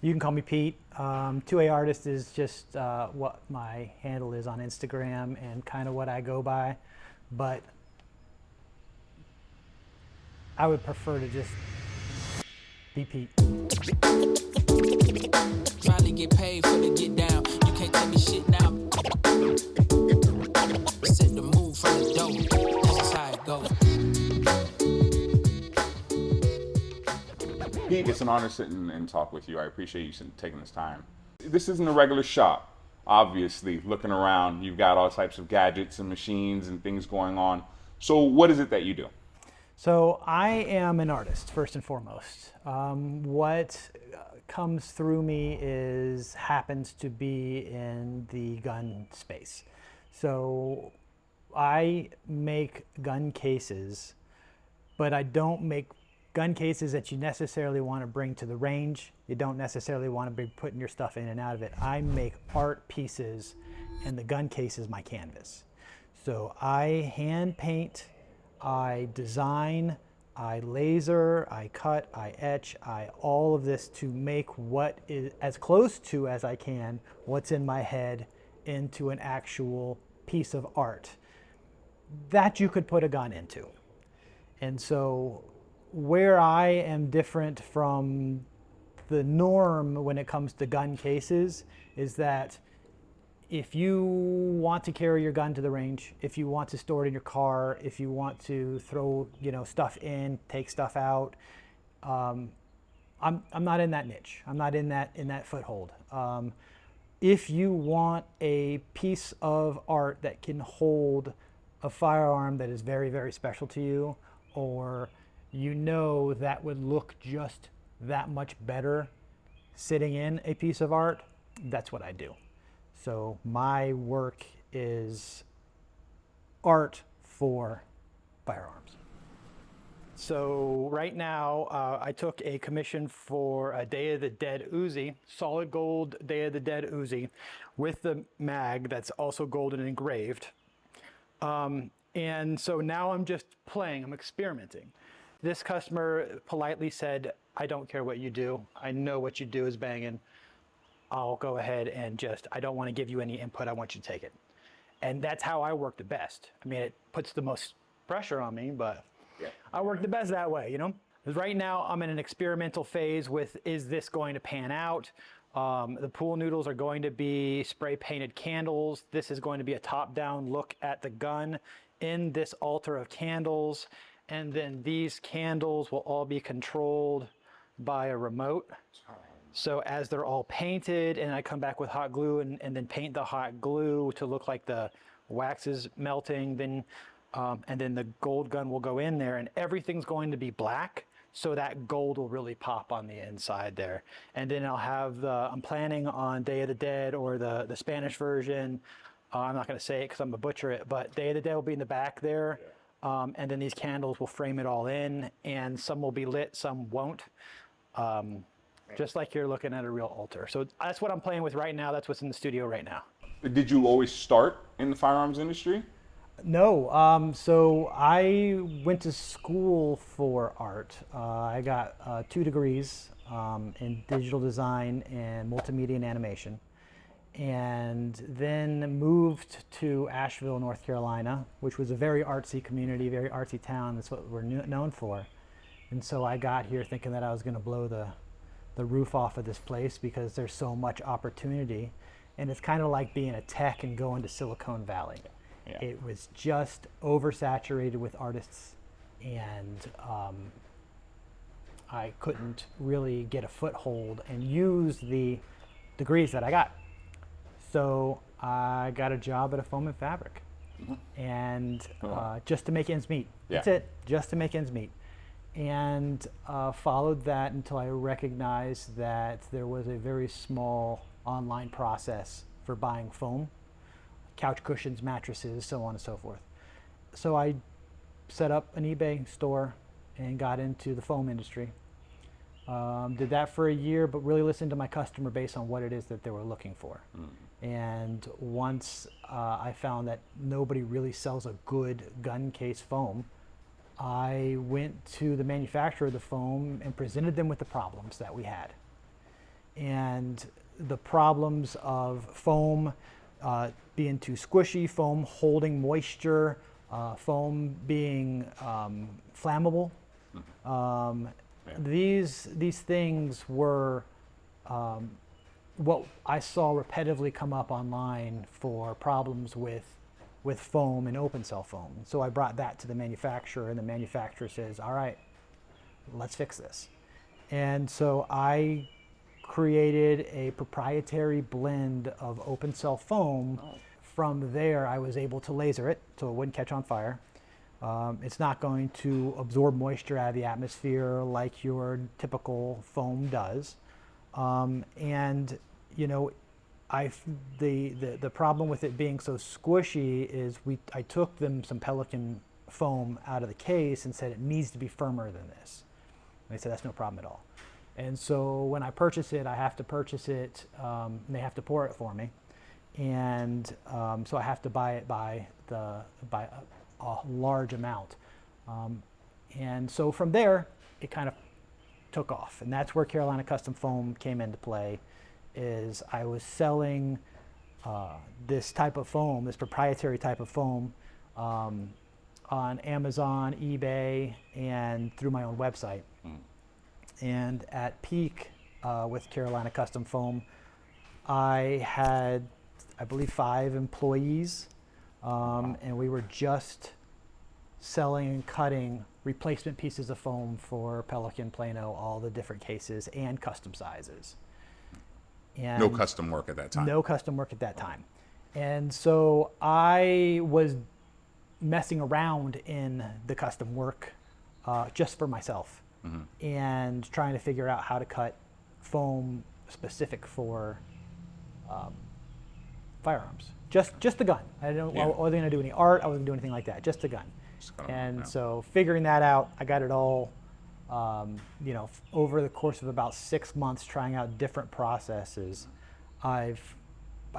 You can call me Pete. 2A Artist is just what my handle is on Instagram and kind of what I go by. But I would prefer to just be Pete. Trying to get paid for the get down. You can't tell me shit now. Set the move from the dough. This is how it goes. Pete, it's an honor sitting and talk with you. I appreciate you taking this time. This isn't a regular shop. Obviously, looking around, you've got all types of gadgets and machines and things going on. So what is it that you do? So I am an artist, first and foremost. What comes through me happens to be in the gun space. So I make gun cases, but I don't make gun cases that you necessarily want to bring to the range. You don't necessarily want to be putting your stuff in and out of it. I make art pieces, and the gun case is my canvas. So I hand paint, I design, I laser, I cut, I etch, all of this to make what is as close to as I can what's in my head into an actual piece of art that you could put a gun into. And so where I am different from the norm when it comes to gun cases is that if you want to carry your gun to the range, if you want to store it in your car, if you want to throw stuff in, take stuff out, I'm not in that niche. I'm not in that foothold. If you want a piece of art that can hold a firearm that is very, very special to you, or that would look just that much better sitting in a piece of art, that's what I do. So my work is art for firearms. So right now, I took a commission for a Day of the Dead Uzi, solid gold Day of the Dead Uzi, with the mag that's also golden and engraved. And so now I'm just playing, I'm experimenting. This customer politely said, I don't care what you do. I know what you do is banging. I'll go ahead and I don't want to give you any input. I want you to take it. And that's how I work the best. I mean, it puts the most pressure on me, but yeah. I work the best that way, Because right now I'm in an experimental phase with, is this going to pan out? The pool noodles are going to be spray painted candles. This is going to be a top-down look at the gun in this altar of candles. And then these candles will all be controlled by a remote. So as they're all painted and I come back with hot glue and then paint the hot glue to look like the wax is melting, then and then the gold gun will go in there and everything's going to be black. So that gold will really pop on the inside there. And then I'll have I'm planning on Day of the Dead or the Spanish version. I'm not going to say it because I'm going to butcher it, but Day of the Dead will be in the back there. And then these candles will frame it all in, and some will be lit, some won't. Just like you're looking at a real altar. So that's what I'm playing with right now. That's what's in the studio right now. Did you always start in the firearms industry? No. So I went to school for art. I got 2 degrees in digital design and multimedia and animation. And then moved to Asheville, North Carolina, which was a very artsy community, very artsy town. That's what we're known for. And so I got here thinking that I was going to blow the roof off of this place because there's so much opportunity. And it's kind of like being a tech and going to Silicon Valley. Yeah. It was just oversaturated with artists, and I couldn't really get a foothold and use the degrees that I got. So I got a job at a foam and fabric, and just to make ends meet. Yeah. That's it, just to make ends meet. And followed that until I recognized that there was a very small online process for buying foam, couch cushions, mattresses, so on and so forth. So I set up an eBay store and got into the foam industry. Did that for a year, but really listened to my customer base on what it is that they were looking for. And once I found that nobody really sells a good gun case foam, I went to the manufacturer of the foam and presented them with the problems that we had. and the problems of foam being too squishy, foam holding moisture, foam being flammable. These things were what I saw repetitively come up online for problems with foam and open cell foam. So I brought that to the manufacturer, and the manufacturer says, all right, let's fix this. And so I created a proprietary blend of open cell foam. From there, I was able to laser it so it wouldn't catch on fire. It's not going to absorb moisture out of the atmosphere like your typical foam does. And you know, the problem with it being so squishy is I took them some Pelican foam out of the case and said it needs to be firmer than this. And they said that's no problem at all. And so when I purchase it, I have to purchase it, and they have to pour it for me. And so I have to buy it by a large amount. And so from there, it kind of took off. And that's where Carolina Custom Foam came into play, is I was selling this type of foam, this proprietary type of foam, on Amazon, eBay, and through my own website. And at peak with Carolina Custom Foam, I had, I believe, 5 employees, and we were just selling and cutting replacement pieces of foam for Pelican, Plano, all the different cases, and custom sizes. And no custom work at that time. No custom work at that time. And so I was messing around in the custom work just for myself, and trying to figure out how to cut foam specific for firearms. Just the gun. I wasn't going to do any art. I wasn't going to do anything like that. Just the gun. So figuring that out, I got it all, over the course of about 6 months, trying out different processes. I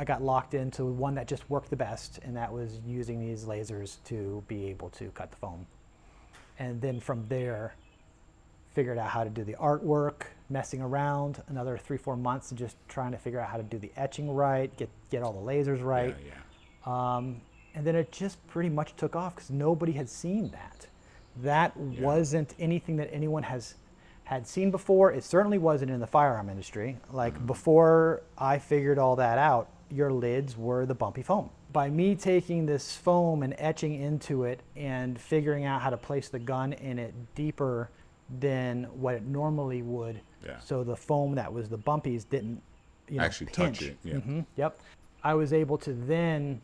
got locked into one that just worked the best, and that was using these lasers to be able to cut the foam. And then from there, figured out how to do the artwork, messing around another 3-4 months and just trying to figure out how to do the etching right, get all the lasers right. And then it just pretty much took off because nobody had seen that. That wasn't anything that anyone had seen before. It certainly wasn't in the firearm industry. Like before I figured all that out, your lids were the bumpy foam. By me taking this foam and etching into it and figuring out how to place the gun in it deeper than what it normally would, so the foam that was the bumpies didn't actually pinch. Touch it. Yep. I was able to then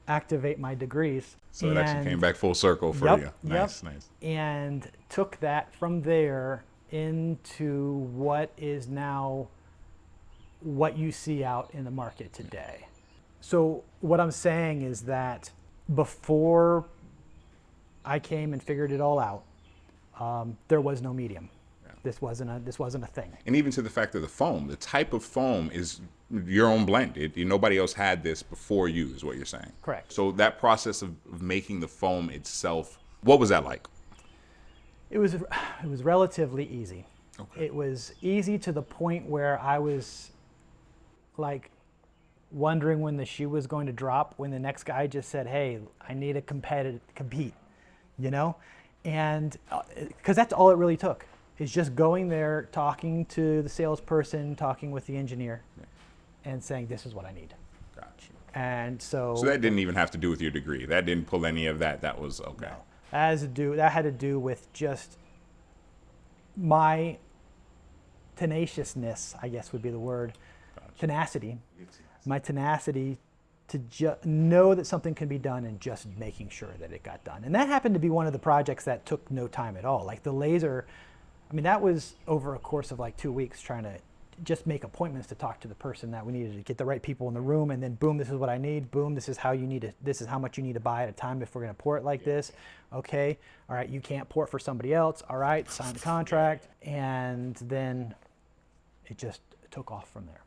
activate my degrees. So it actually came back full circle for you. Nice. And took that from there into what is now what you see out in the market today. So what I'm saying is that before I came and figured it all out, there was no medium. This wasn't a thing. And even to the fact of the foam, the type of foam is your own blend. Nobody else had this before you, is what you're saying. Correct. So that process of making the foam itself, what was that like? It was relatively easy. Okay. It was easy to the point where I was like wondering when the shoe was going to drop, when the next guy just said, "Hey, I need to compete," and because that's all it really took. Is just going there, talking to the salesperson, talking with the engineer, and saying, "This is what I need." Gotcha. And so that didn't even have to do with your degree. That didn't pull any of that. That was okay. No. That had to do with just my tenaciousness, I guess would be the word. Gotcha. Tenacity. My tenacity to know that something can be done and just making sure that it got done. And that happened to be one of the projects that took no time at all. Like the laser, that was over a course of like 2 weeks trying to just make appointments to talk to the person that we needed to get the right people in the room, and then boom, this is what I need. Boom, this is how much you need to buy at a time if we're going to pour it like this. Okay, all right, you can't pour it for somebody else. All right, sign the contract, and then it just took off from there.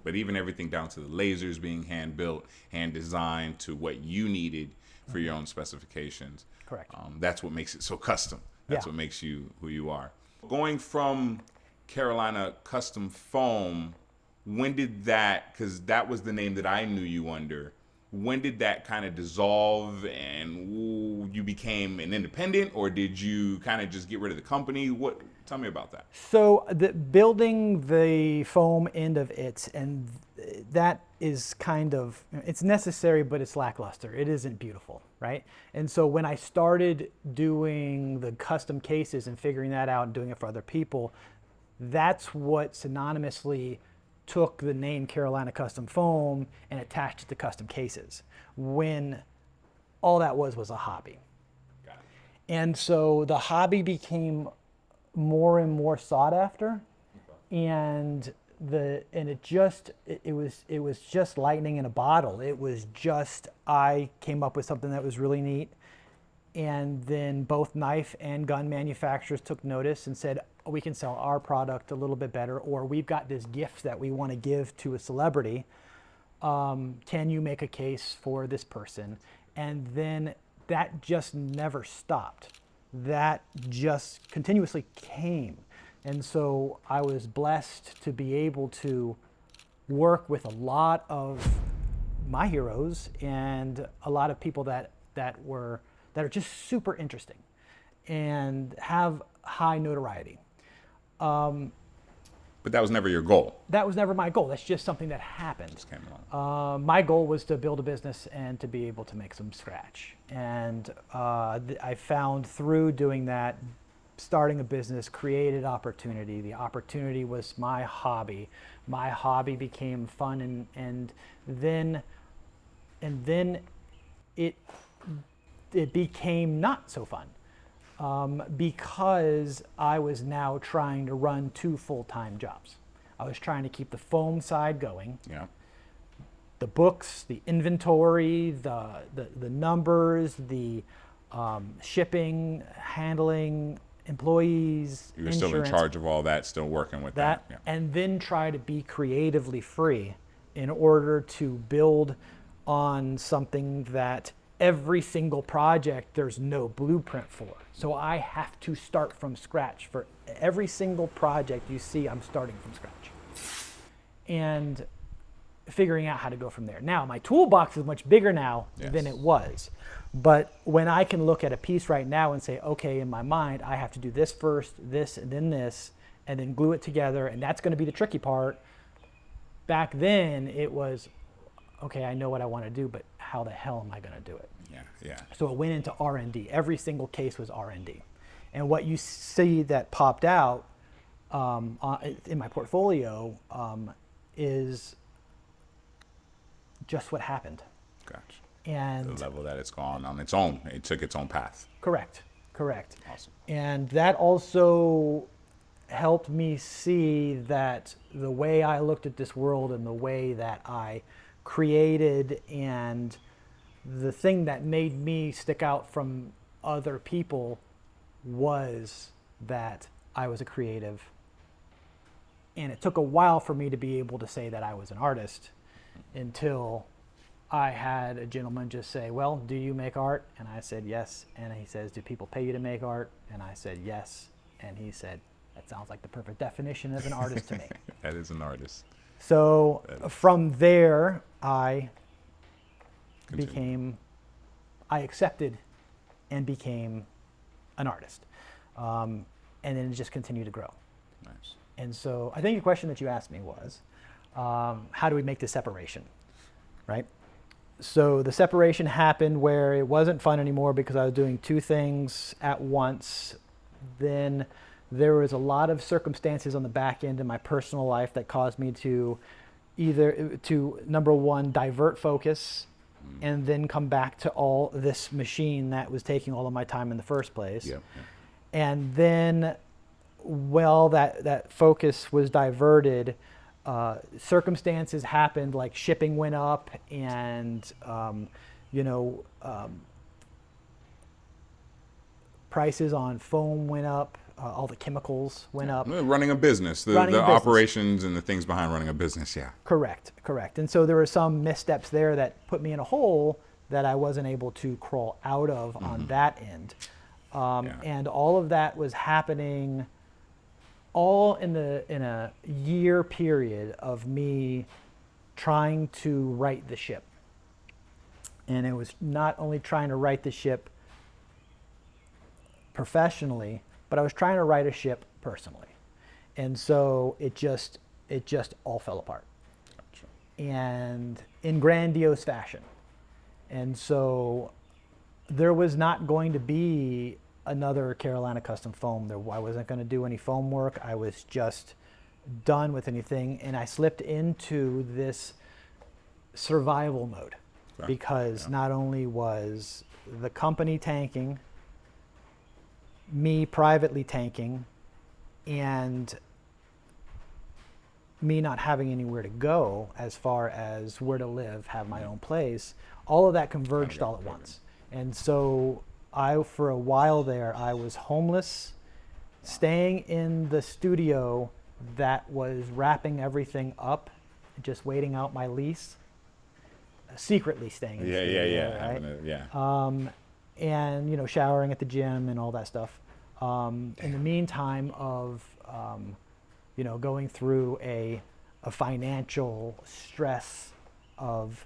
But even everything down to the lasers being hand built, hand designed to what you needed for your own specifications. Correct. That's what makes it so custom. That's what makes you who you are. Going from Carolina Custom Foam, when did that, because that was the name that I knew you under, when did that kind of dissolve and you became an independent, or did you kind of just get rid of the company? Tell me about that. So building the foam end of it, and that is kind of, it's necessary, but it's lackluster. It isn't beautiful, right? And so when I started doing the custom cases and figuring that out and doing it for other people, that's what synonymously took the name Carolina Custom Foam and attached it to custom cases, when all that was a hobby. Got it. And so the hobby became more and more sought after, and it was just lightning in a bottle. It was just, I came up with something that was really neat, and then both knife and gun manufacturers took notice and said, oh, we can sell our product a little bit better, or we've got this gift that we want to give to a celebrity. Can you make a case for this person? And then that just never stopped. That just continuously came. And so I was blessed to be able to work with a lot of my heroes and a lot of people that are just super interesting and have high notoriety. But that was never your goal. That was never my goal. That's just something that happened. Just came along. My goal was to build a business and to be able to make some scratch. And I found through doing that, starting a business created opportunity. The opportunity was my hobby. My hobby became fun, and then it became not so fun. Because I was now trying to run 2 full-time jobs. I was trying to keep the foam side going, Yeah. the books, the inventory, the numbers, the shipping, handling, employees, You were still in insurance, charge of all that, still working with that. Yeah. and then try to be creatively free in order to build on something that every single project there's no blueprint for. So I have to start from scratch. For every single project you see, I'm starting from scratch and figuring out how to go from there. Now, my toolbox is much bigger now than it was. But when I can look at a piece right now and say, okay, in my mind, I have to do this first, this, and then glue it together, and that's going to be the tricky part. Back then, it was, okay, I know what I want to do, but how the hell am I going to do it? Yeah. So it went into R&D. Every single case was R&D. And what you see that popped out in my portfolio is just what happened. Gotcha. And The level that it's gone on its own. It took its own path. correct. Awesome. And that also helped me see that the way I looked at this world and the way that I created, and the thing that made me stick out from other people was that I was a creative. And it took a while for me to be able to say that I was an artist, until I had a gentleman just say, well, do you make art? And I said, yes. And he says, do people pay you to make art? And I said, yes. And he said, that sounds like the perfect definition of an artist to me. That is an artist. So from there, I Continue. accepted and became an artist. And then it just continued to grow. Nice. And so I think the question that you asked me was, how do we make this separation, right? So the separation happened where it wasn't fun anymore because I was doing 2 things at once. Then there was a lot of circumstances on the back end in my personal life that caused me to number one, divert focus, and then come back to all this machine that was taking all of my time in the first place. Yep. And then, well, that focus was diverted. Circumstances happened, like shipping went up, and prices on foam went up. All the chemicals went up. Running a business, the operations and the things behind running a business, yeah. Correct. And so there were some missteps there that put me in a hole that I wasn't able to crawl out of on that end. And all of that was happening all in a year period of me trying to right the ship. And it was not only trying to right the ship professionally, but I was trying to right a ship personally. And so it just all fell apart. Gotcha. And in grandiose fashion. And so there was not going to be another Carolina Custom Foam. I wasn't going to do any foam work. I was just done with anything. And I slipped into this survival mode because not only was the company tanking, me privately tanking, and me not having anywhere to go as far as where to live, have my own place, all of that converged all at once. And so for a while there, I was homeless, staying in the studio that was wrapping everything up, just waiting out my lease, secretly staying in the studio, right? And showering at the gym and all that stuff. In the meantime of going through a financial stress of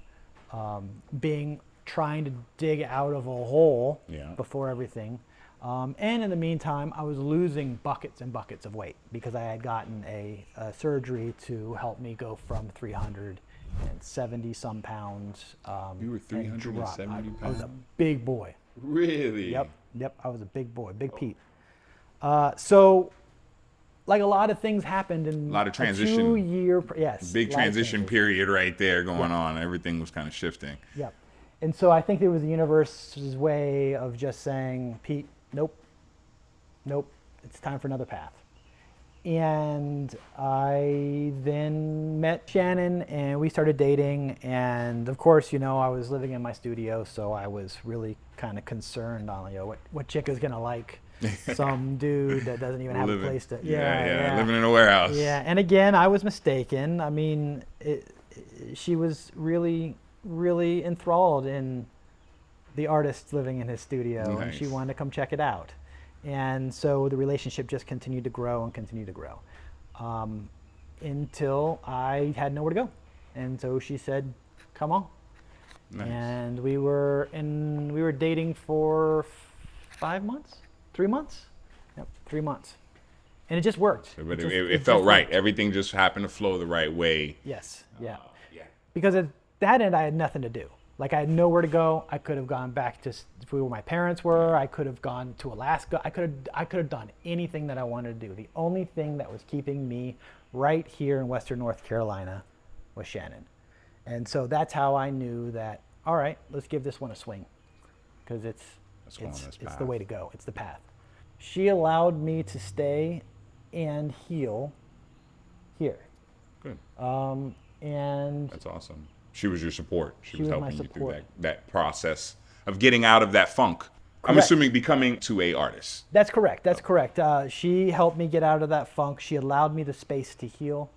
trying to dig out of a hole before everything. And in the meantime, I was losing buckets and buckets of weight because I had gotten a surgery to help me go from 370 some pounds. You were 370 pounds? I was a big boy. Really? Yep, I was a big boy, Big Pete. So like a lot of things happened in a lot of transition. 2 year, big transition period right there going on. Everything was kind of shifting. Yep. And so I think it was the universe's way of just saying, Pete, nope, it's time for another path. And I then met Shannon and we started dating. And of course, I was living in my studio, so I was really kind of concerned on, what chick is gonna like some dude that doesn't even have a place to. Living in a warehouse. Yeah, and again, I was mistaken. I mean, she was really, really enthralled in the artist living in his studio, and she wanted to come check it out. And so the relationship just continued to grow and continue to grow until I had nowhere to go. And so she said, come on. Nice. And we were dating for 5 months, 3 months. Yep, 3 months. And it just worked. But it felt right. Everything just happened to flow the right way. Yes, yeah. Because at that end, I had nothing to do. Like I had nowhere to go. I could have gone back to where my parents were. I could have gone to Alaska. I could have done anything that I wanted to do. The only thing that was keeping me right here in Western North Carolina was Shannon. And so that's how I knew that, all right, let's give this one a swing. Because it's the way to go. It's the path. She allowed me to stay and heal here. Good. And that's awesome. She was your support. She was helping you through that process of getting out of that funk. Correct. I'm assuming becoming an artist. That's correct. That's correct. She helped me get out of that funk. She allowed me the space to heal,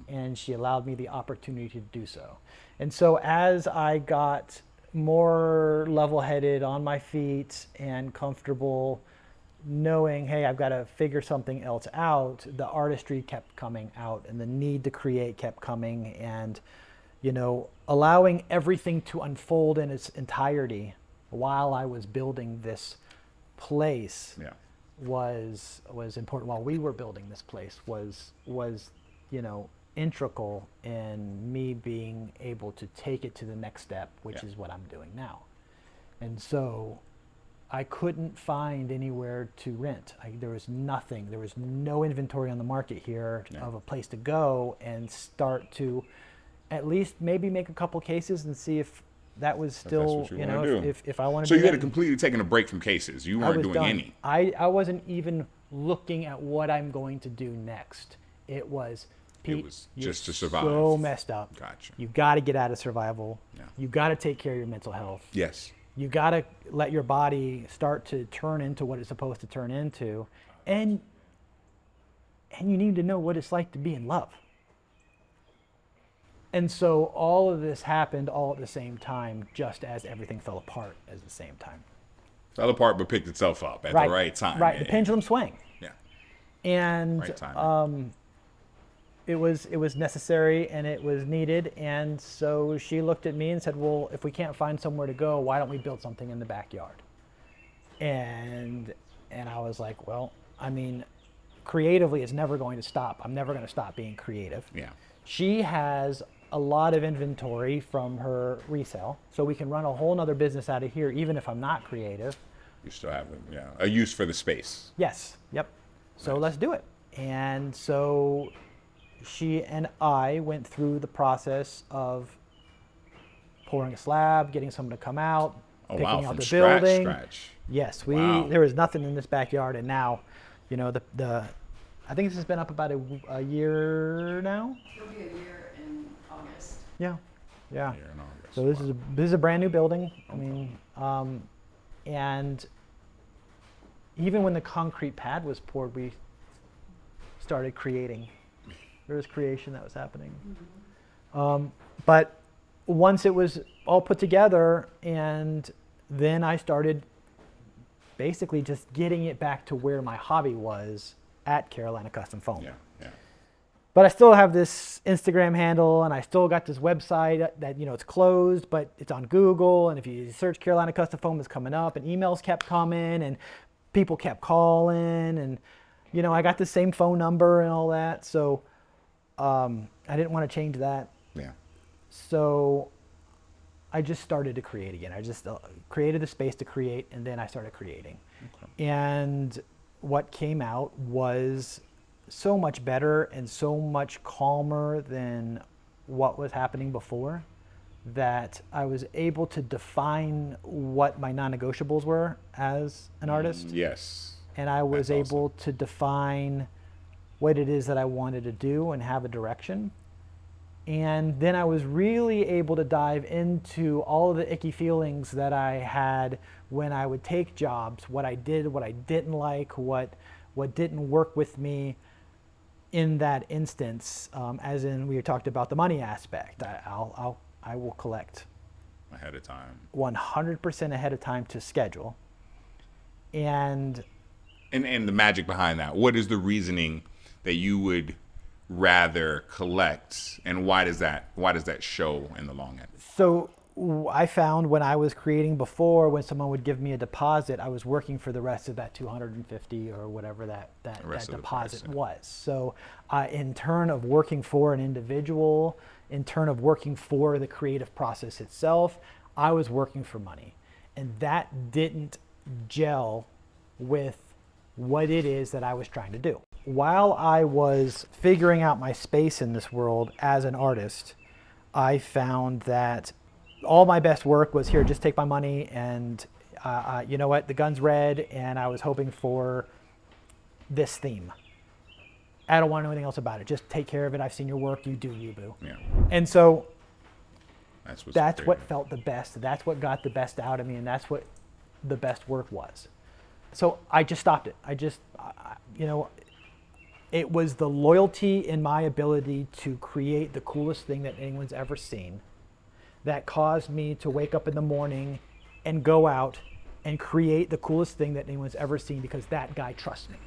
and she allowed me the opportunity to do so. And so as I got more level-headed, on my feet, and comfortable, knowing, hey, I've got to figure something else out, the artistry kept coming out, and the need to create kept coming, and allowing everything to unfold in its entirety while I was building this place was important. While we were building this place was integral in me being able to take it to the next step, which is what I'm doing now. And so I couldn't find anywhere to rent. There was nothing. There was no inventory on the market here of a place to go and start to at least maybe make a couple cases and see if that was still, if I wanted to do that. So you had completely taken a break from cases. You weren't doing any. I wasn't even looking at what I'm going to do next. It was, Pete, it was just to survive. So messed up. Gotcha. You got to get out of survival. Yeah. You You got to take care of your mental health. Yes. You got to let your body start to turn into what it's supposed to turn into. And you need to know what it's like to be in love. And so all of this happened all at the same time, just as everything fell apart at the same time. Fell apart but picked itself up at the right time. Right, the pendulum swang. Yeah. And Right timing. it was necessary and it was needed. And so she looked at me and said, well, if we can't find somewhere to go, why don't we build something in the backyard? And I was like, well, I mean, creatively it's never going to stop. I'm never going to stop being creative. Yeah. She has a lot of inventory from her resale, so we can run a whole nother business out of here even if I'm not creative. You still have a use for the space. Yes. Yep. So Nice. let's do it. And so she and I went through the process of pouring a slab, getting someone to come out, Oh picking wow, out from the scratch, building. scratch. Yes, Wow. there was nothing in this backyard, and now, you know, I think this has been up about a year now. It'll be a year in August. Yeah, yeah. Here in August. So this is a brand new building. I mean, and even when the concrete pad was poured, we started creating. There was creation that was happening. But once it was all put together, and then I started basically just getting it back to where my hobby was at Carolina Custom Foam. Yeah, yeah. But I still have this Instagram handle, and I still got this website that, you know, it's closed, but it's on Google. And if you search Carolina Custom Foam, it's coming up, and emails kept coming, and people kept calling, and, you know, I got the same phone number and all that. So I didn't want to change that. Yeah. So I just started to create again. I just created the space to create, and then I started creating. Okay. And what came out was so much better and so much calmer than what was happening before, that I was able to define what my non-negotiables were as an artist. Yes. And I was That's awesome. able to define what it is that I wanted to do and have a direction. And then I was really able to dive into all of the icky feelings that I had when I would take jobs, what I did, what I didn't like, what didn't work with me in that instance. As in, we talked about the money aspect. I will collect Ahead of time. 100% ahead of time to schedule. And And the magic behind that. What is the reasoning that you would rather collect, and why does that show in the long end? so I found when I was creating before, when someone would give me a deposit, I was working for the rest of that 250 or whatever that rest of the deposit price, yeah. was. So in turn of working for an individual, in turn of working for the creative process itself, I was working for money. And that didn't gel with what it is that I was trying to do. While I was figuring out my space in this world as an artist, I found that all my best work was here, just take my money and you know what, the gun's red and I was hoping for this theme. I don't want to know anything else about it. Just take care of it. I've seen your work. You do you, boo. Yeah. And so That's that's what great. felt the best. That's what got the best out of me, and that's what the best work was. So I just stopped it. You know, it was the loyalty in my ability to create the coolest thing that anyone's ever seen that caused me to wake up in the morning and go out and create the coolest thing that anyone's ever seen, because that guy trusts me.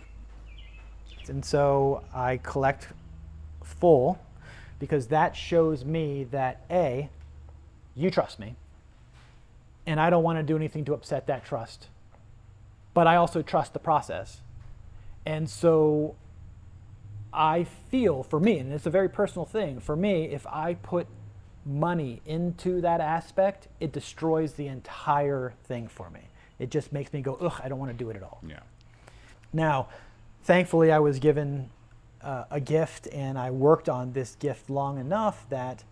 And so I collect full, because that shows me that A, you trust me, and I don't want to do anything to upset that trust, but I also trust the process. And so I feel, for me, and it's a very personal thing, for me, if I put money into that aspect, it destroys the entire thing for me. It just makes me go, ugh, I don't want to do it at all. Yeah. Now, thankfully, I was given a gift, and I worked on this gift long enough that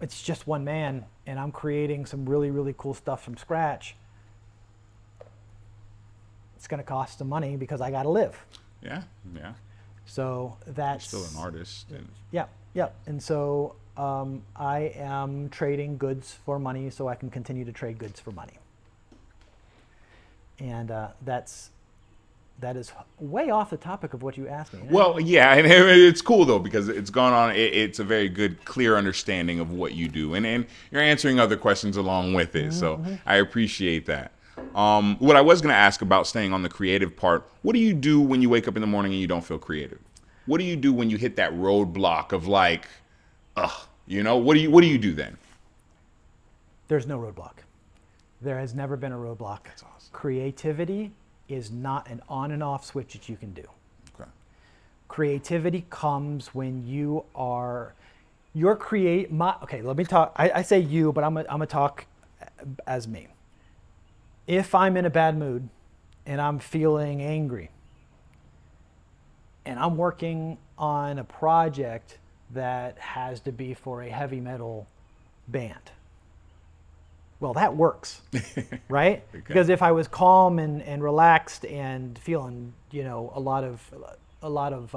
it's just one man, and I'm creating some really, really cool stuff from scratch. It's going to cost some money because I got to live. Yeah. Yeah. So that's Still an artist. And Yeah, yeah. And so I am trading goods for money so I can continue to trade goods for money. And that is way off the topic of what you asked me. well, yeah, and it's cool though, because it's gone on. It's a very good, clear understanding of what you do, and you're answering other questions along with it. So I appreciate that. What I was going to ask about staying on the creative part, what do you do when you wake up in the morning and you don't feel creative? What do you do when you hit that roadblock of like, what do you do then? There's no roadblock. There has never been a roadblock. That's awesome. Creativity is not an on and off switch that you can do. Okay. Creativity comes when you are, okay, let me talk, I say you, but I'm gonna talk as me. If I'm in a bad mood and I'm feeling angry and I'm working on a project that has to be for a heavy metal band, well, that works, right? Okay. Because if I was calm and relaxed and feeling, a lot of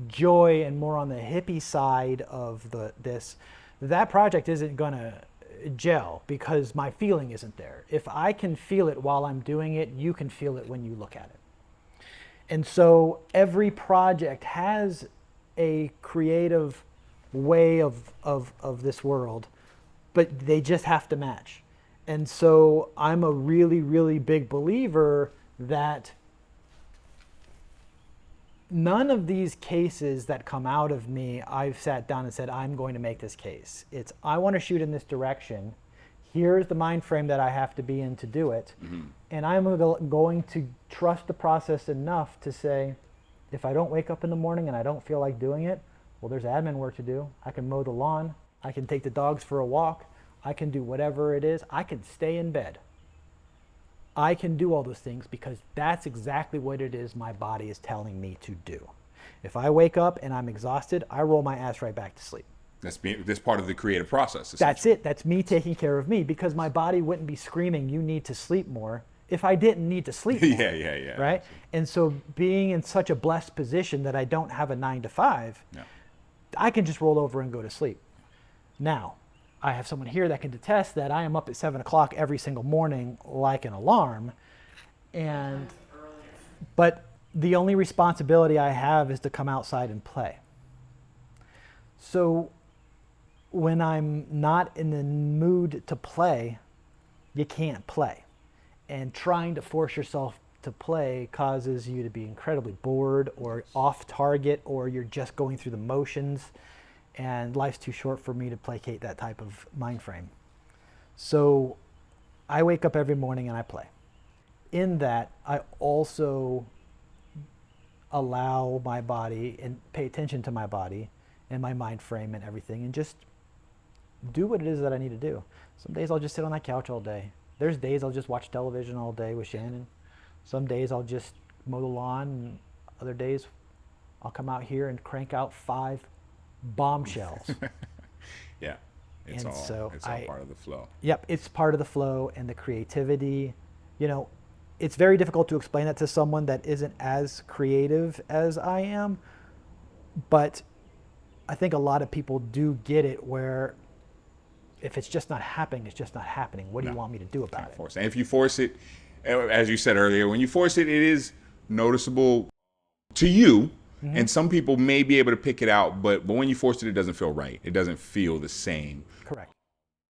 joy and more on the hippie side of that project isn't gonna gel because my feeling isn't there. If I can feel it while I'm doing it, you can feel it when you look at it. And so every project has a creative way of this world, but they just have to match. And so I'm a really, really big believer that none of these cases that come out of me, I've sat down and said, I'm going to make this case. It's, I want to shoot in this direction. Here's the mind frame that I have to be in to do it. Mm-hmm. And I'm going to trust the process enough to say, if I don't wake up in the morning and I don't feel like doing it, well, there's admin work to do. I can mow the lawn. I can take the dogs for a walk. I can do whatever it is. I can stay in bed. I can do all those things because that's exactly what it is my body is telling me to do. If I wake up and I'm exhausted, I roll my ass right back to sleep. That's part of the creative process. That's it. That's me taking care of me because my body wouldn't be screaming, you need to sleep more, if I didn't need to sleep more. Yeah. Right? And so being in such a blessed position that I don't have a 9 to 5, I can just roll over and go to sleep. Now, I have someone here that can attest that I am up at 7 o'clock every single morning like an alarm. But the only responsibility I have is to come outside and play. So when I'm not in the mood to play, you can't play. And trying to force yourself to play causes you to be incredibly bored or off target, or you're just going through the motions. And life's too short for me to placate that type of mind frame. So I wake up every morning and I play. In that, I also allow my body and pay attention to my body and my mind frame and everything and just do what it is that I need to do. Some days I'll just sit on that couch all day. There's days I'll just watch television all day with Shannon. Some days I'll just mow the lawn, and other days I'll come out here and crank out 5 bombshells. Yeah, it's all part of the flow. Yep, it's part of the flow and the creativity. It's very difficult to explain that to someone that isn't as creative as I am, but I think a lot of people do get it, where if it's just not happening, it's just not happening. What do you want me to do about it? And if you force it, as you said earlier, when you force it, it is noticeable to you. Mm-hmm. And some people may be able to pick it out, but when you force it, it doesn't feel right. It doesn't feel the same. Correct.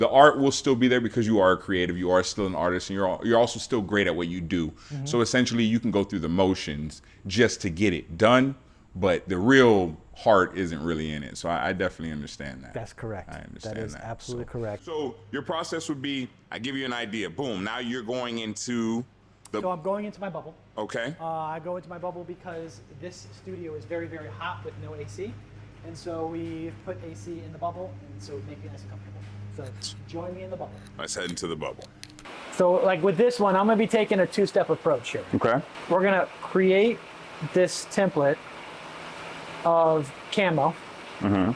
The art will still be there because you are a creative. You are still an artist, and you're also still great at what you do. Mm-hmm. So essentially, you can go through the motions just to get it done, but the real heart isn't really in it. So I definitely understand that. That's correct. I understand that. That is absolutely correct. So your process would be, I give you an idea. Boom. Now you're going into So I'm going into my bubble. Okay. I go into my bubble because this studio is very, very hot with no AC. And so we put AC in the bubble, and so make it nice and comfortable. So join me in the bubble. Let's head into the bubble. So like with this one, I'm going to be taking a 2-step approach here. Okay. We're going to create this template of camo. Mm-hmm.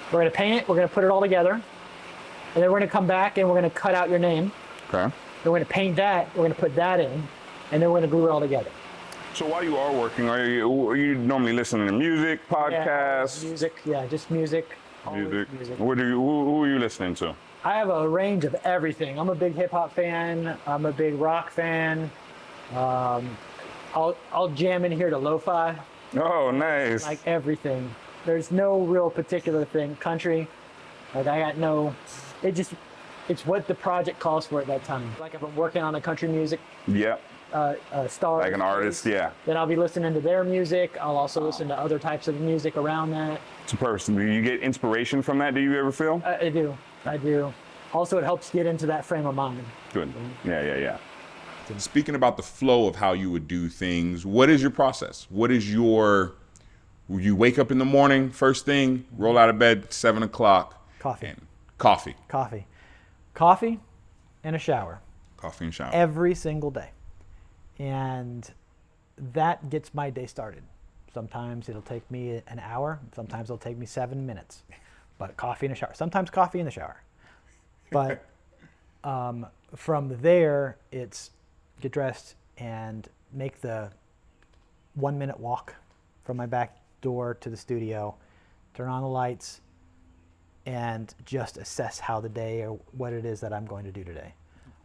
We're going to paint it. We're going to put it all together. And then we're going to come back and we're going to cut out your name. Okay. Then we're going to paint that. We're going to put that in. And then we're going to glue it all together. So while you are working, are you normally listening to music, podcasts? Yeah, music, just music. Music. Who are you listening to? I have a range of everything. I'm a big hip hop fan. I'm a big rock fan. I'll jam in here to lo-fi. Oh, nice. Like everything. There's no real particular thing. Country, like I got no. It It's what the project calls for at that time. Like if I'm working on a country music Yeah. star, Like an artist, yeah. then I'll be listening to their music. I'll also listen to other types of music around that. It's a person. Do you get inspiration from that? Do you ever feel? I do. Also, it helps get into that frame of mind. Good. Yeah. Speaking about the flow of how you would do things, what is your process? You wake up in the morning, first thing, roll out of bed, 7 o'clock. Coffee. And coffee. Coffee and a shower. Coffee and shower. Every single day. And that gets my day started. Sometimes it'll take me an hour. Sometimes it'll take me 7 minutes. But coffee and a shower. Sometimes coffee in the shower. But from there, it's get dressed and make the 1 minute walk from my back door to the studio, turn on the lights, and just assess how the day or what it is that I'm going to do today.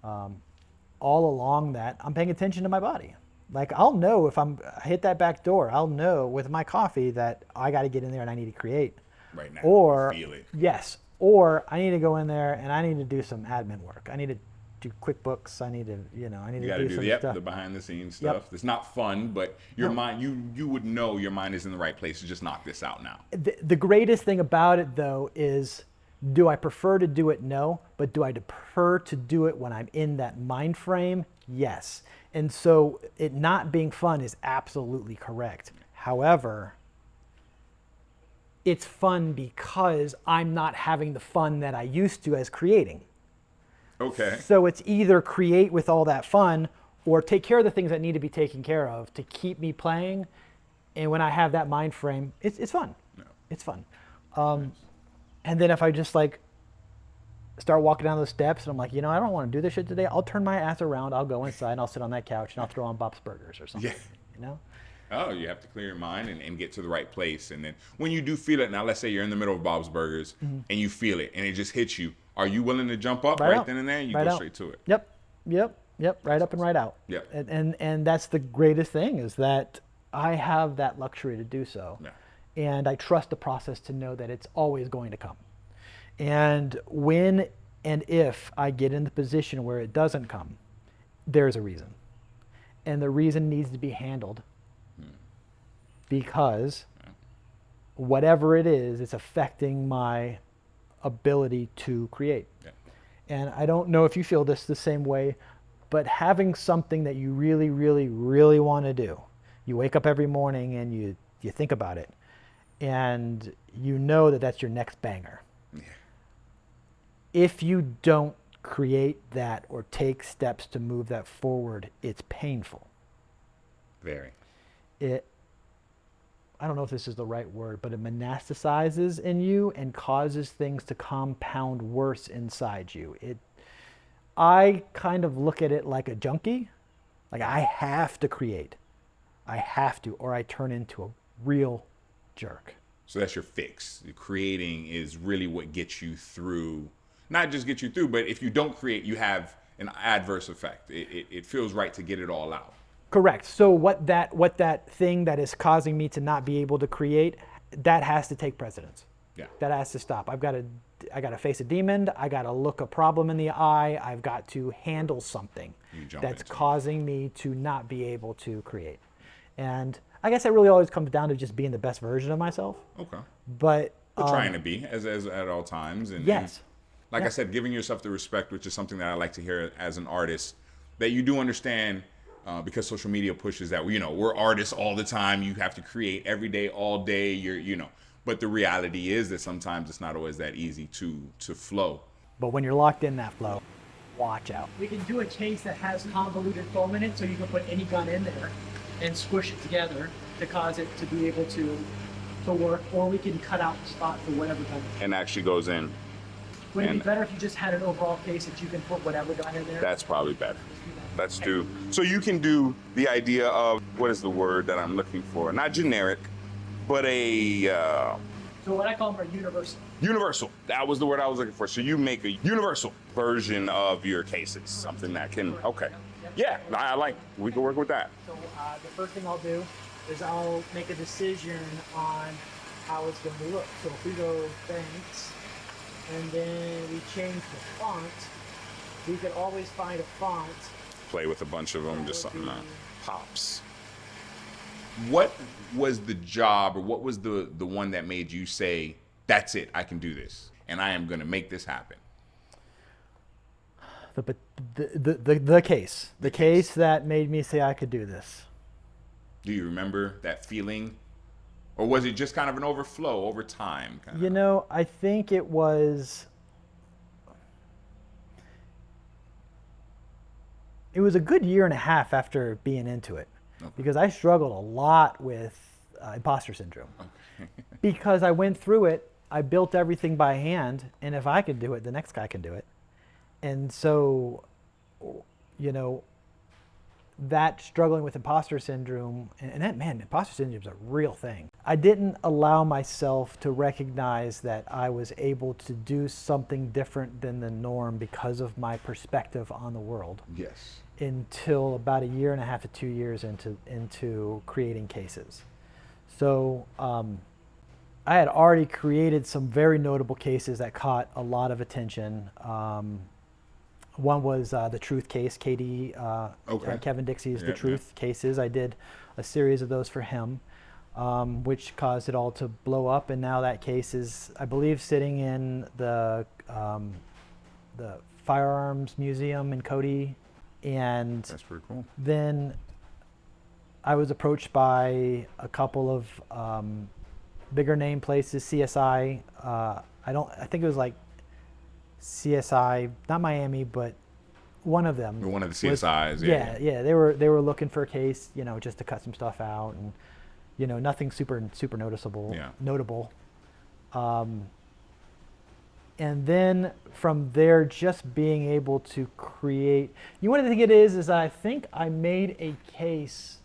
All along that, I'm paying attention to my body. Like I'll know if I hit that back door, I'll know with my coffee that I got to get in there and I need to create. Right now, or feel it. Yes, or I need to go in there and I need to do some admin work. I need to do QuickBooks. I need to, You do got to do some stuff. the behind the scenes stuff. It's not fun, but your mind, you would know your mind is in the right place to just knock this out now. The greatest thing about it though is, do I prefer to do it? No. But do I prefer to do it when I'm in that mind frame? Yes. And so it not being fun is absolutely correct. However, it's fun because I'm not having the fun that I used to as creating. Okay. So it's either create with all that fun or take care of the things that need to be taken care of to keep me playing. And when I have that mind frame, it's fun. No. It's fun. And then if I just like start walking down those steps and I'm like, I don't want to do this shit today, I'll turn my ass around, I'll go inside and I'll sit on that couch and I'll throw on Bob's Burgers or something. Yeah. Oh, you have to clear your mind and get to the right place. And then when you do feel it, now let's say you're in the middle of Bob's Burgers and you feel it and it just hits you. Are you willing to jump up right then and there? And you go straight to it. Yep. Right up and right out. Yep. And that's the greatest thing is that I have that luxury to do so. Yeah. And I trust the process to know that it's always going to come. And when and if I get in the position where it doesn't come, there's a reason. And the reason needs to be handled because whatever it is, it's affecting my ability to create. Yeah. And I don't know if you feel this the same way, but having something that you really, really, really want to do, you wake up every morning and you think about it, and you know that that's your next banger. Yeah. If you don't create that or take steps to move that forward, it's painful. Very. I don't know if this is the right word, but it monostasizes in you and causes things to compound worse inside you. I kind of look at it like a junkie. Like I have to create. I have to, or I turn into a real jerk. So that's your fix. Creating is really what gets you through. Not just get you through, but if you don't create, you have an adverse effect. It feels right to get it all out. Correct. So what that thing that is causing me to not be able to create, that has to take precedence. Yeah. That has to stop. I got to face a demon. I got to look a problem in the eye. I've got to handle something that's causing me to not be able to create. And I guess it really always comes down to just being the best version of myself. Okay. But trying to be as at all times. And, yes. And I said, giving yourself the respect, which is something that I like to hear as an artist, that you do understand. Because social media pushes that, we're artists all the time. You have to create every day, all day. But the reality is that sometimes it's not always that easy to flow. But when you're locked in that flow, watch out. We can do a case that has convoluted foam in it, so you can put any gun in there and squish it together to cause it to be able to work. Or we can cut out the spot for whatever gun. And actually goes in. Would it be better if you just had an overall case that you can put whatever gun in there? That's probably better. Let's do. So you can do the idea of, what is the word that I'm looking for? Not generic, but a... So what I call them are universal. Universal. That was the word I was looking for. So you make a universal version of your cases, something that can... Okay. Yeah, I like. We can work with that. So the first thing I'll do is I'll make a decision on how it's going to look. So if we go banks, and then we changed the font. We could always find a font. Play with a bunch of them, just would something that be- pops. What was the job, or what was the one that made you say, that's it, I can do this, and I am going to make this happen? The case that made me say I could do this. Do you remember that feeling? Or was it just kind of an overflow over time? Kind You of? know, I think it was a good year and a half after being into it, because I struggled a lot with imposter syndrome. Because I went through it, I built everything by hand, and if I could do it, the next guy can do it. And so, you know, that struggling with imposter syndrome, and that, man, imposter syndrome is a real thing. I didn't allow myself to recognize that I was able to do something different than the norm because of my perspective on the world Yes. until about a year and a half to 2 years into creating cases. So I had already created some very notable cases that caught a lot of attention. One was the Truth case, Kevin Dixie's The Truth cases. I did a series of those for him, which caused it all to blow up. And now that case is, I believe, sitting in the Firearms Museum in Cody. And That's pretty cool. then I was approached by a couple of bigger name places, CSI. I think it was like CSI, not Miami, but one of them. One of the CSIs. Yeah. They were looking for a case, just to cut some stuff out, and nothing super noticeable. Yeah. Notable. And then from there, just being able to create. One of the thing it is I think I made a case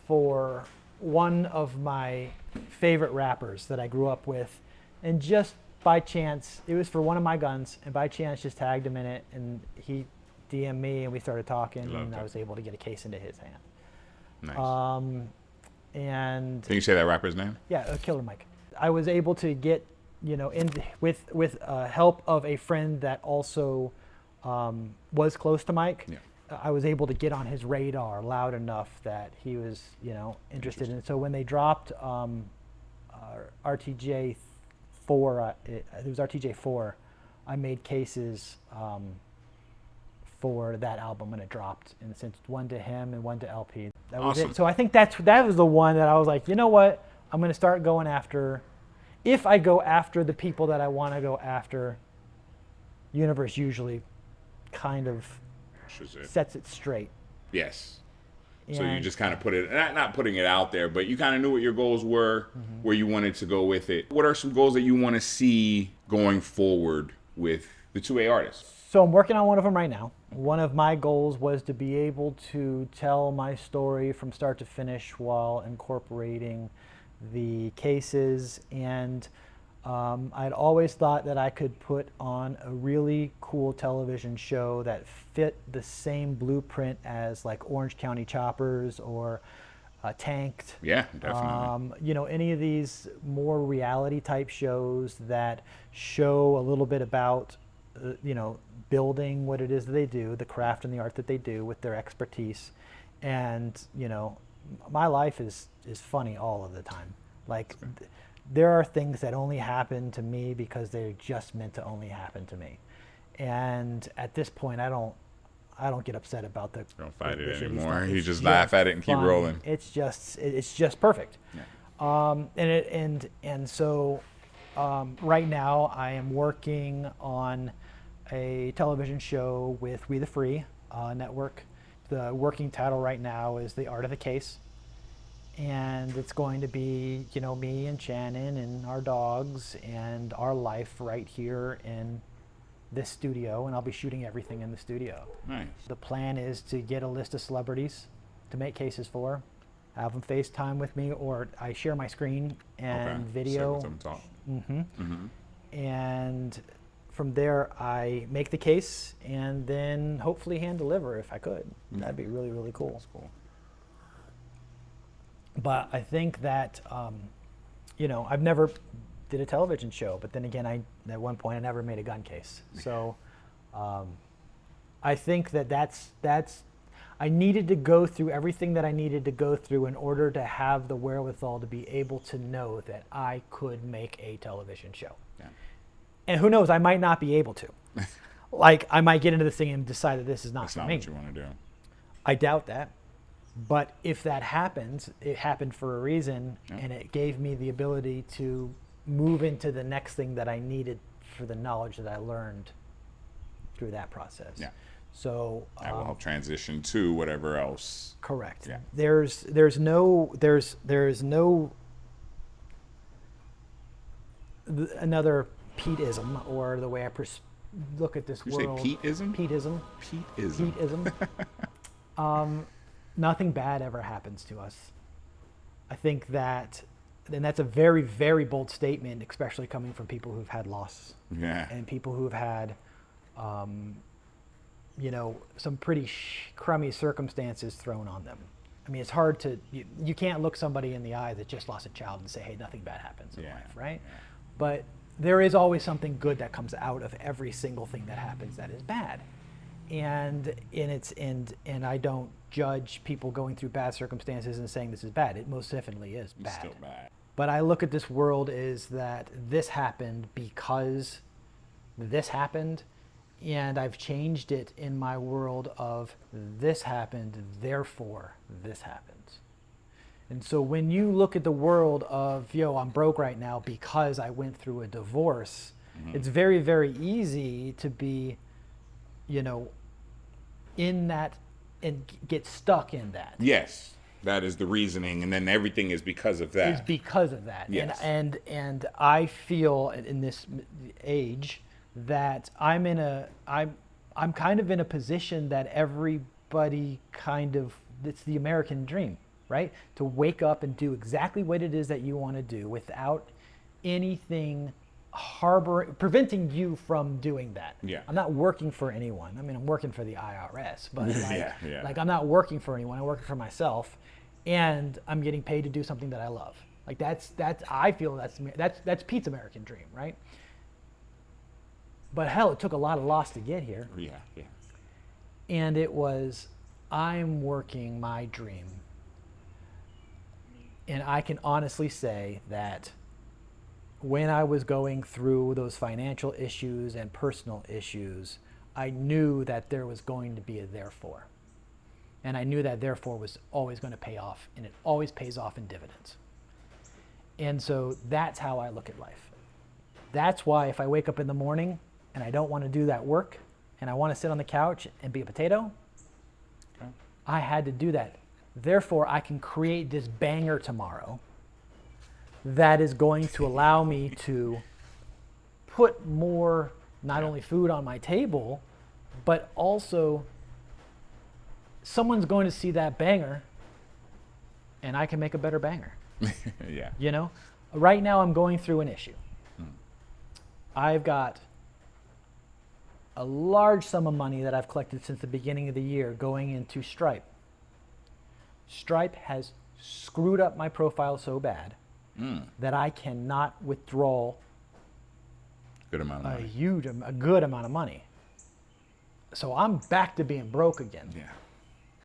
for one of my favorite rappers that I grew up with, and just by chance, it was for one of my guns, and by chance just tagged him in it, and he DM'd me, and we started talking, and I was able to get a case into his hand. Nice. And Can you say that rapper's name? yeah, Killer Mike. I was able to get, with help of a friend that also was close to Mike. Yeah. I was able to get on his radar loud enough that he was, interested in it. So when they dropped RTJ 4, it was RTJ 4, I made cases for that album when it dropped, and sent one to him and one to LP. That was Awesome. it. So I think that was the one that I was like, you know what? I'm going to start going after. If I go after the people that I want to go after, universe usually kind of sets it straight. Yes. So you And- just kind of put it, not putting it out there, but you kind of knew what your goals were, where you wanted to go with it. What are some goals that you want to see going forward with the 2A artists? So I'm working on one of them right now. One of my goals was to be able to tell my story from start to finish while incorporating the cases, and I'd always thought that I could put on a really cool television show that fit the same blueprint as like Orange County Choppers or Tanked. Yeah, definitely. Any of these more reality type shows that show a little bit about, building what it is that they do, the craft and the art that they do with their expertise. And, my life is funny all of the time. Like, there are things that only happen to me because they're just meant to only happen to me. And at this point, I don't get upset about the. Don't fight it shitty anymore. stuff. You It's just laugh at it and keep fun. rolling. It's just perfect. Yeah. And so right now I am working on a television show with We the Free network. The working title right now is The Art of the Case. And it's going to be, me and Shannon and our dogs and our life right here in this studio, and I'll be shooting everything in the studio. Nice. The plan is to get a list of celebrities to make cases for, have them FaceTime with me, or I share my screen and video. Sit with them, talk. And from there, I make the case and then hopefully hand deliver if I could. That'd be really, really cool. That's cool. But I think that, I've never did a television show, but then again, at one point I never made a gun case. So I think that's I needed to go through everything that I needed to go through in order to have the wherewithal to be able to know that I could make a television show. Yeah. And who knows, I might not be able to. Like, I might get into this thing and decide that this is not That's for not me. what you want to do. I doubt that. But if that happens, it happened for a reason, and it gave me the ability to move into the next thing that I needed for the knowledge that I learned through that process. Yeah. So That will help transition to whatever else. correct. Yeah. There's no another Pete-ism, or the way I look at this You world. say Pete-ism? Pete-ism. Pete-ism. Pete-ism. Nothing bad ever happens to us. I think that, and that's a very, very bold statement, especially coming from people who've had loss Yeah. and people who've had, some pretty crummy circumstances thrown on them. I mean, it's hard to, you can't look somebody in the eye that just lost a child and say, hey, nothing bad happens in Yeah. life, right? Yeah. But there is always something good that comes out of every single thing that happens that is bad. And I don't judge people going through bad circumstances and saying this is bad. It most definitely is bad. It's still bad. But I look at this world is that this happened because this happened, and I've changed it in my world of this happened, therefore this happens. And so when you look at the world of, I'm broke right now because I went through a divorce, it's very, very easy to be, in that and get stuck in that. Yes. That is the reasoning, and then everything is because of that. Is because of that. Yes. And I feel in this age that I'm kind of in a position that everybody it's the American dream, right? To wake up and do exactly what it is that you want to do without anything preventing you from doing that. Yeah. I'm not working for anyone. I mean, I'm working for the IRS, but Yeah. I'm not working for anyone. I'm working for myself, and I'm getting paid to do something that I love. Like I feel that's Pete's American dream, right? But hell, it took a lot of loss to get here. Yeah. And it was, I'm working my dream. And I can honestly say that when I was going through those financial issues and personal issues, I knew that there was going to be a therefore. And I knew that therefore was always going to pay off, and it always pays off in dividends. And so that's how I look at life. That's why if I wake up in the morning and I don't want to do that work and I want to sit on the couch and be a potato, I had to do that. Therefore, I can create this banger tomorrow that is going to allow me to put more, not only food on my table, but also someone's going to see that banger and I can make a better banger. Yeah. Right now I'm going through an issue. I've got a large sum of money that I've collected since the beginning of the year going into Stripe. Stripe has screwed up my profile so bad that I cannot withdraw Good amount of money. a good amount of money. So I'm back to being broke again. Yeah.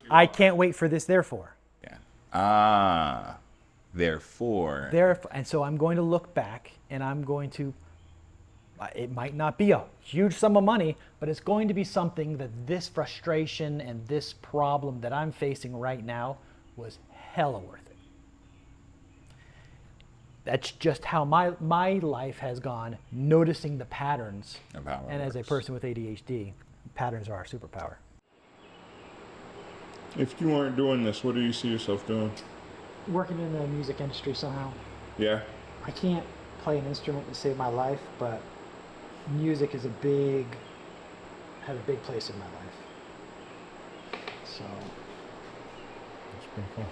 I can't wait for this therefore. Yeah. Therefore. And so I'm going to look back and I'm going to, it might not be a huge sum of money, but it's going to be something that this frustration and this problem that I'm facing right now was hella worth it. That's just how my life has gone, noticing the patterns. Of how it and as a works. person with ADHD, patterns are our superpower. If you weren't doing this, what do you see yourself doing? Working in the music industry somehow. Yeah. I can't play an instrument to save my life, but music is has a big place in my life. So That's pretty cool.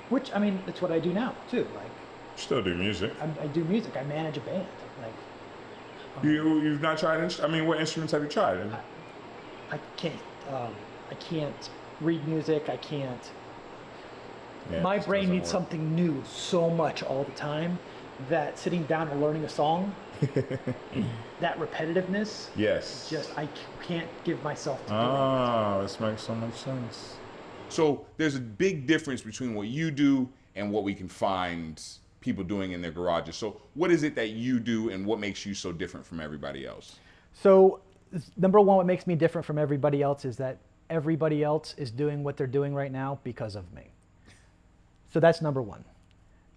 which, I mean, it's what I do now too. Like, Still do music. I do music. I manage a band. Like, You've not tried, what instruments have you tried? I can't read music. I can't. Yeah, My it just brain doesn't needs work. something new so much all the time that sitting down and learning a song, that repetitiveness, Yes. just I can't give myself to do Ah, this makes so much sense. So there's a big difference between what you do and what we can find people doing in their garages. So what is it that you do and what makes you so different from everybody else? So number one, what makes me different from everybody else is that everybody else is doing what they're doing right now because of me. So that's number one.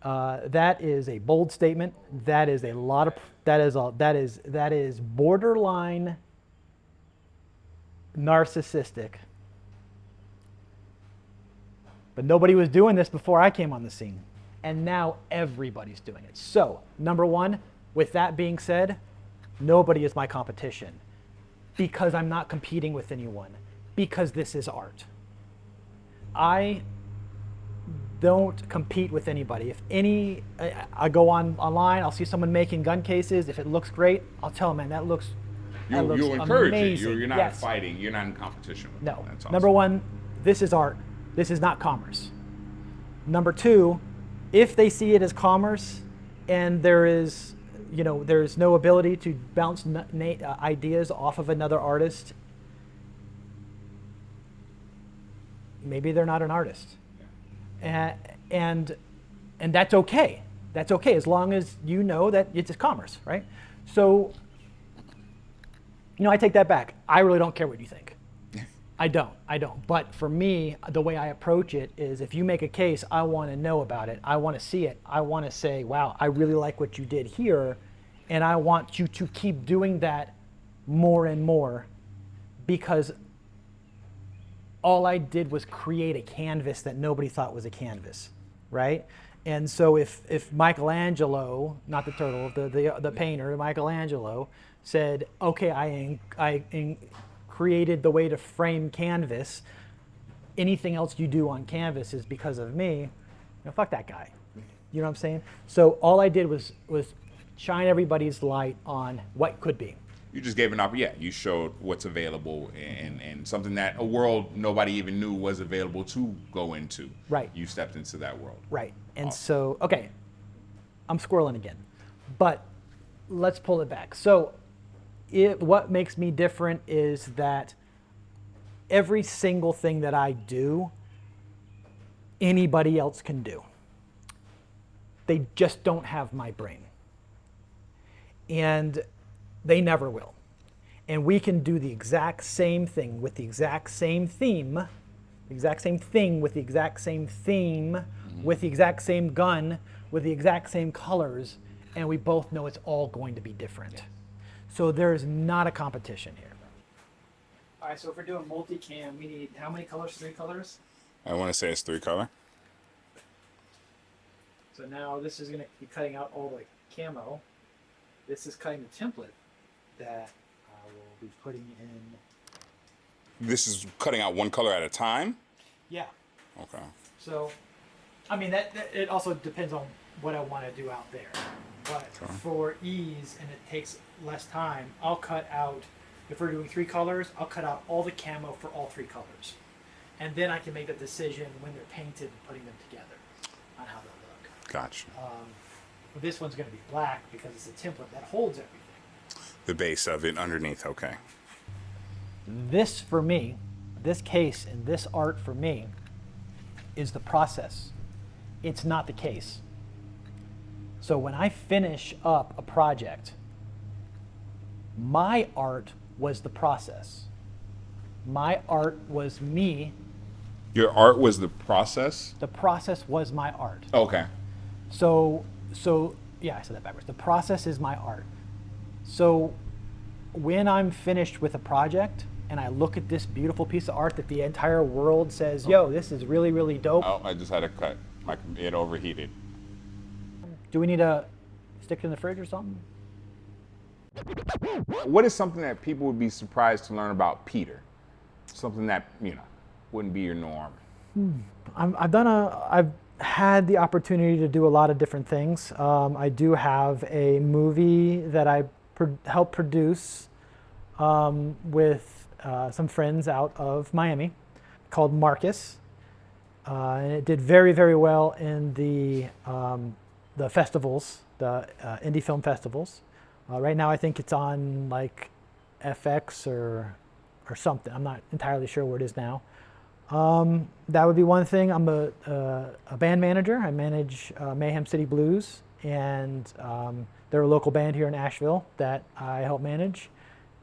That is a bold statement. That is a lot of that is borderline narcissistic. But nobody was doing this before I came on the scene. And now everybody's doing it. So, number one, with that being said, nobody is my competition because I'm not competing with anyone, because this is art. I don't compete with anybody. If I go online, I'll see someone making gun cases. If it looks great, I'll tell them, man, that looks You'll encourage amazing. it. You're not Yes. fighting. You're not in competition with No. them. That's awesome. Number one, this is art. This is not commerce. Number two, if they see it as commerce and there's no ability to bounce ideas off of another artist, maybe they're not an artist. And that's okay. That's okay as long as you know that it's commerce, right? So, I take that back. I really don't care what you think. I don't. But for me, the way I approach it is if you make a case, I want to know about it. I want to see it. I want to say, wow, I really like what you did here. And I want you to keep doing that more and more because all I did was create a canvas that nobody thought was a canvas, right? And so if Michelangelo, not the turtle, the painter, Michelangelo, said, okay, I created the way to frame canvas, anything else you do on canvas is because of me, fuck that guy. You know what I'm saying? So all I did was shine everybody's light on what could be. You just gave an opportunity. Yeah, you showed what's available and something that a world nobody even knew was available to go into. Right. You stepped into that world. Right. And Awesome. so, okay, I'm squirreling again, but let's pull it back. So what makes me different is that every single thing that I do, anybody else can do. They just don't have my brain. And they never will. And we can do the exact same thing with the exact same theme, the exact same thing with the exact same theme, with the exact same gun, with the exact same colors, and we both know it's all going to be different. So there's not a competition here. All right, so if we're doing multicam, we need how many colors? 3 colors? I want to say it's 3 color. So now this is going to be cutting out all the camo. This is cutting the template that I will be putting in. This is cutting out 1 color at a time? Yeah. Okay. So, I mean, that it also depends on what I want to do out there. But for ease, and it takes less time, I'll cut out, if we're doing 3 colors, I'll cut out all the camo for all 3 colors. And then I can make the decision when they're painted and putting them together on how they'll look. Gotcha. This one's going to be black because it's a template that holds everything. The base of it underneath, okay. This for me, this case and this art for me is the process. It's not the case. So when I finish up a project, my art was the process. My art was me. Your art was the process? The process was my art. Okay. So yeah, I said that backwards. The process is my art. So when I'm finished with a project and I look at this beautiful piece of art that the entire world says, yo, this is really, really dope. Oh, I just had a cut. It overheated. Do we need to stick it in the fridge or something? What is something that people would be surprised to learn about Peter? Something that, wouldn't be your norm. I've had the opportunity to do a lot of different things. I do have a movie that I helped produce with some friends out of Miami called Marcus. And it did very, very well in the festivals the indie film festivals. Right now, I think it's on like FX or something. I'm not entirely sure where it is now. That would be one thing. I'm a band manager. I manage Mayhem City Blues, and they're a local band here in Asheville that I help manage.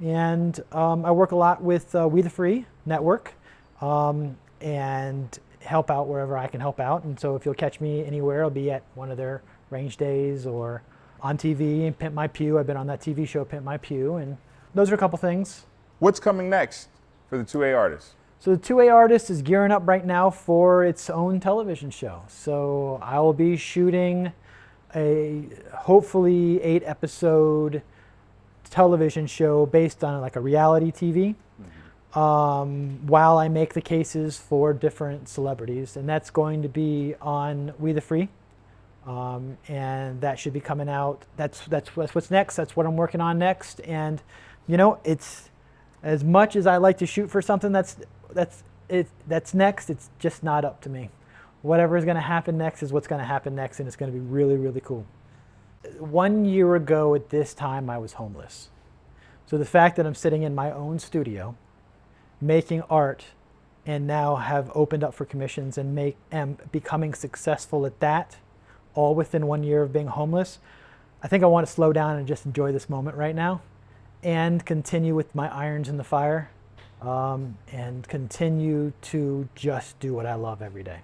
And I work a lot with We the Free Network and help out wherever I can help out. And so if you'll catch me anywhere, I'll be at one of their range days or on TV and Pimp My Pew. I've been on that TV show, Pimp My Pew, and those are a couple things. What's coming next for the 2A artist? So the 2A artist is gearing up right now for its own television show. So I will be shooting a hopefully 8-episode television show based on like a reality TV while I make the cases for different celebrities. And that's going to be on We the Free. And that should be coming out. That's what's next. That's what I'm working on next. And you know, it's as much as I like to shoot for something that's next, it's just not up to me. Whatever is going to happen next is what's going to happen next, and it's going to be really, really cool. 1 year ago at this time, I was homeless. So the fact that I'm sitting in my own studio, making art, and now have opened up for commissions and am becoming successful at that, all within 1 year of being homeless, I think I want to slow down and just enjoy this moment right now and continue with my irons in the fire and continue to just do what I love every day.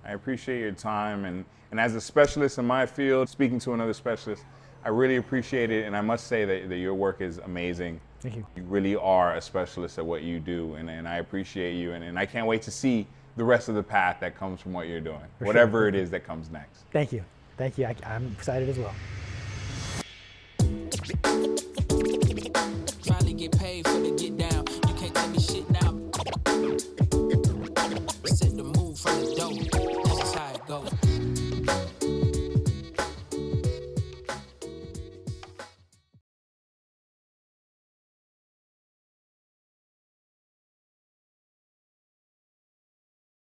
I appreciate your time, and as a specialist in my field, speaking to another specialist, I really appreciate it, and I must say that your work is amazing. Thank you. You really are a specialist at what you do, and I appreciate you, and I can't wait to see the rest of the path that comes from what you're doing, whatever it is that comes next. Thank you. Thank you. I'm excited as well.